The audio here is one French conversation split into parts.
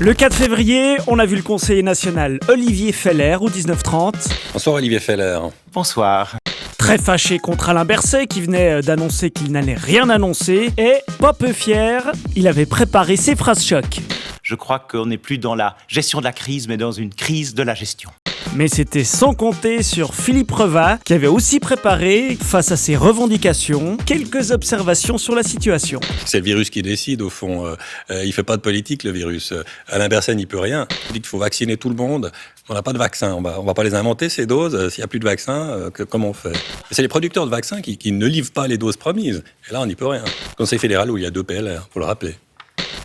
Le 4 février, on a vu le conseiller national Olivier Feller au 19h30. Bonsoir Olivier Feller. Bonsoir. Très fâché contre Alain Berset qui venait d'annoncer qu'il n'allait rien annoncer. Et pas peu fier, il avait préparé ses phrases choc. Je crois qu'on n'est plus dans la gestion de la crise, mais dans une crise de la gestion. Mais c'était sans compter sur Philippe Revat, qui avait aussi préparé, face à ses revendications, quelques observations sur la situation. C'est le virus qui décide, au fond. Il fait pas de politique, le virus. Alain Berset n'y peut rien. Il dit qu'il faut vacciner tout le monde. On n'a pas de vaccin. On va pas les inventer, ces doses. S'il n'y a plus de vaccin, comment on fait? Et c'est les producteurs de vaccins qui ne livrent pas les doses promises. Et là, on n'y peut rien. Conseil fédéral où il y a 2 PLR, faut le rappeler.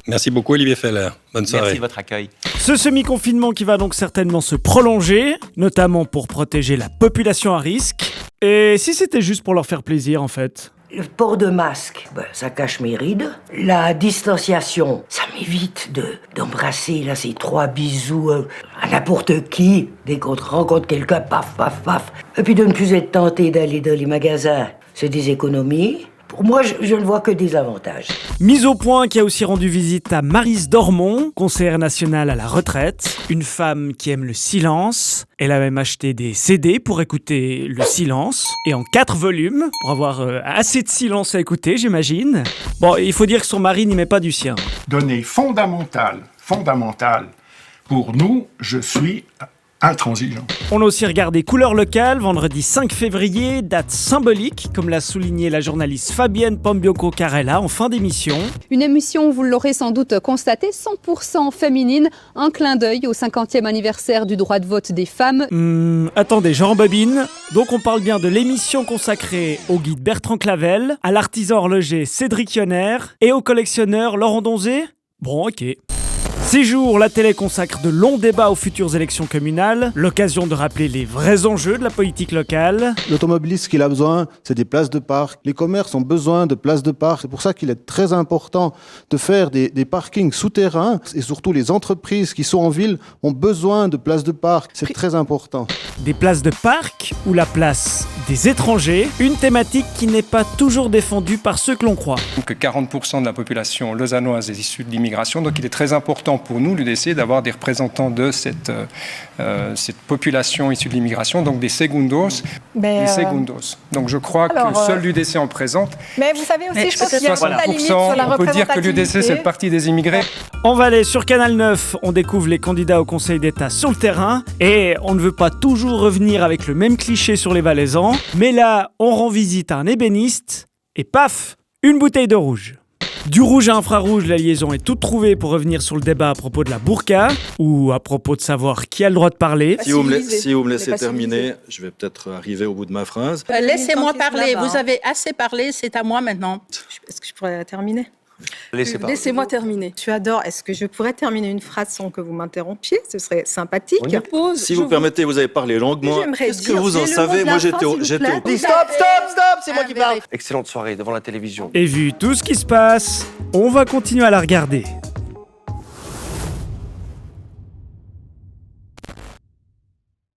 Merci beaucoup Olivier Feller. Bonne soirée. Merci de votre accueil. Ce semi-confinement qui va donc certainement se prolonger, notamment pour protéger la population à risque. Et si c'était juste pour leur faire plaisir en fait? Le port de masque, ça cache mes rides. La distanciation, ça m'évite d'embrasser là, ces 3 bisous à n'importe qui. Dès qu'on rencontre quelqu'un, paf, paf, paf. Et puis de ne plus être tenté d'aller dans les magasins, c'est des économies. Pour moi, je ne vois que des avantages. Mise au point qui a aussi rendu visite à Maryse Dormont, conseillère nationale à la retraite. Une femme qui aime le silence. Elle a même acheté des CD pour écouter le silence. Et en 4 volumes, pour avoir assez de silence à écouter, j'imagine. Bon, il faut dire que son mari n'y met pas du sien. Donnée fondamentale. Pour nous, je suis intransigeant. On a aussi regardé Couleurs locales, vendredi 5 février, date symbolique, comme l'a souligné la journaliste Fabienne Pombioko-Carella en fin d'émission. Une émission, vous l'aurez sans doute constaté, 100% féminine, un clin d'œil au 50e anniversaire du droit de vote des femmes. Attendez, je rembobine. Donc on parle bien de l'émission consacrée au guide Bertrand Clavel, à l'artisan horloger Cédric Yonner et au collectionneur Laurent Donzé. Bon, ok. 6 jours, la télé consacre de longs débats aux futures élections communales, l'occasion de rappeler les vrais enjeux de la politique locale. L'automobiliste, ce qu'il a besoin, c'est des places de parc. Les commerces ont besoin de places de parc. C'est pour ça qu'il est très important de faire des parkings souterrains. Et surtout, les entreprises qui sont en ville ont besoin de places de parc. C'est très important. Des places de parc ou la place des étrangers, une thématique qui n'est pas toujours défendue par ceux que l'on croit. Que 40% de la population lausannoise est issue de l'immigration, donc il est très important pour nous, l'UDC, d'avoir des représentants de cette population issue de l'immigration, donc des segundos. Donc je crois que seul l'UDC en présente. Mais vous savez aussi, je pense qu'il y a la limite sur la représentativité. On peut dire que l'UDC, c'est le parti des immigrés. En Valais, sur Canal 9, on découvre les candidats au Conseil d'État sur le terrain. Et on ne veut pas toujours revenir avec le même cliché sur les Valaisans. Mais là, on rend visite à un ébéniste. Et paf, une bouteille de rouge. Du rouge à infrarouge, la liaison est toute trouvée pour revenir sur le débat à propos de la burqa ou à propos de savoir qui a le droit de parler. Si vous me laissez terminer, je vais peut-être arriver au bout de ma phrase. Laissez-moi parler, vous avez assez parlé, c'est à moi maintenant. Est-ce que je pourrais terminer ? Laissez-moi terminer. Tu adores. Est-ce que je pourrais terminer une phrase sans que vous m'interrompiez ? Ce serait sympathique. Si vous permettez, vous avez parlé longuement. Qu'est-ce que vous en savez ? Moi, j'étais au... Stop, c'est moi qui parle. Excellente soirée devant la télévision. Et vu tout ce qui se passe, on va continuer à la regarder.